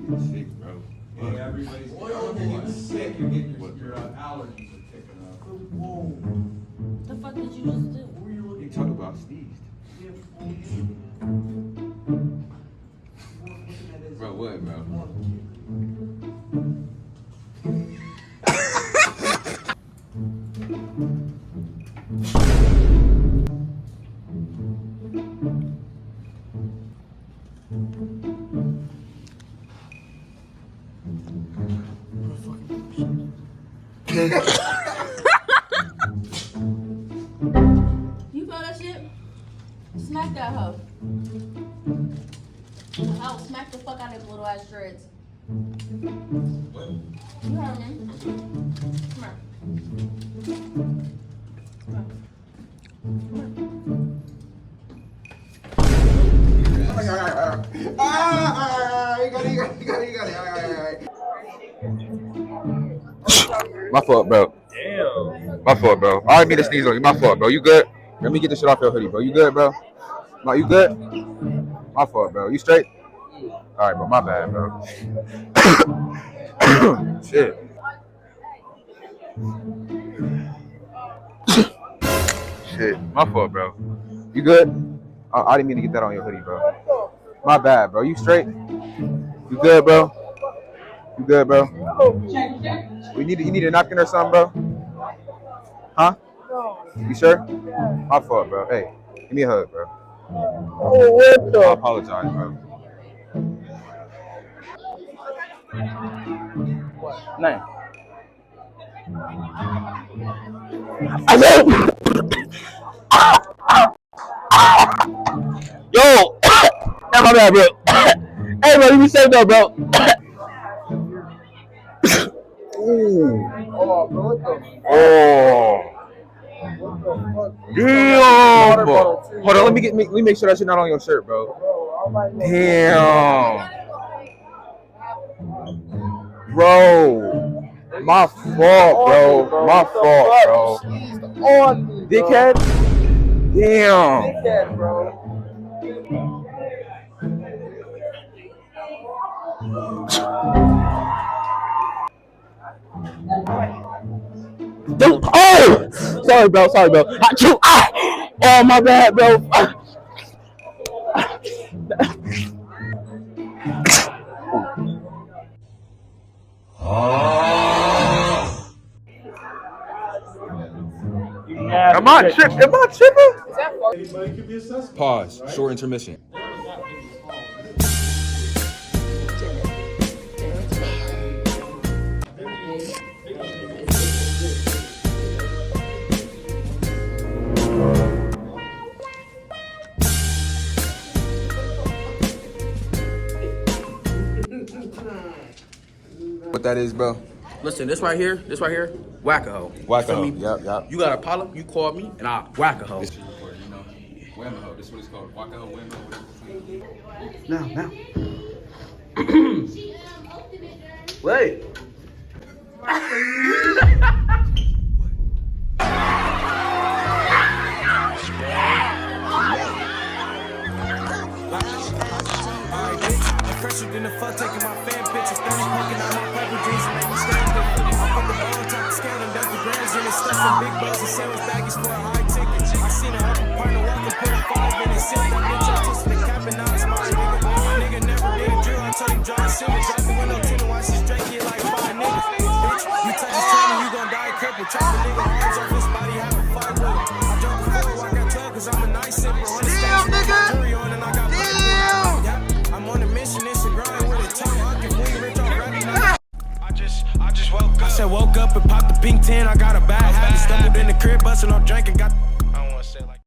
sick, bro. Hey, everybody's getting sick. You're getting your allergies are kicking up. Whoa. The fuck did you just do? Who are you You looking talk about sneezed. Bro, what, bro? You feel that shit? Smack that hoe. I'll smack the fuck out of them little ass shreds. What? You heard me. Come here. My fault, bro. Damn. My fault, bro. I didn't mean to sneeze on you. My fault, bro. You good? Let me get this shit off your hoodie, bro. You good, bro? No, you good? My fault, bro. You straight? All right, bro. My bad, bro. Shit. Shit. My fault, bro. You good? I didn't mean to get that on your hoodie, bro. My bad, bro. You straight? You good, bro? You good, bro? You need a napkin or something, bro? Huh? You sure? My fault, bro. Hey, give me a hug, bro. I apologize, bro. Nine. Yo! That's my bad, bro. Hey, bro, you be safe though, bro. Ooh. Oh, bro, what the Oh. Damn. bottle, too, Hold on, let me make sure that shit not on your shirt, bro. bro? I'm like, Damn. Bro. My fault, bro. My fault, bro. on me, bro. Dickhead. Damn. Dickhead, bro. Dude, oh! Sorry, bro. Achoo! Ah! Oh, my bad, bro. Am I tripping? Anybody could be a suspect. Pause. Short intermission. What that is, bro? Listen, this right here, whack a hoe. Whack a Feel hoe. me? Yep. You got a problem, you call me, and I whack a hoe. This is recording, you know. Wham-a-hoe. This is what it's called. Whack-a-hoe, wham-a-hoe. Now. Wait. Fresher than the fuck, taking my fan pictures, 30 poking out my purple jeans and make me stand up. I'm from the ball, top of scanning, Dr. Grams in his stuff, some big balls and sandwich baggies for a high ticket. I seen a upper partner walking, put a 5 in his sit, that bitch up to the cap and now it's my nigga. My nigga never did a drill, I told him drive silver, drive the window to the watch his drink, get like 5 niggas. Bitch, you touch his training, you gon' die crippled. Chop the nigga arms off his body, have a fight with him. I drunk before, I got 12 cause I'm a nice sipper. On the stage, jury on and I got I'm on a mission, it's a grind with a tongue. I can wing rich already. I just woke up. I said woke up and popped the pink 10. I got a bad habit. Stumbled in the crib, busting on drink and got.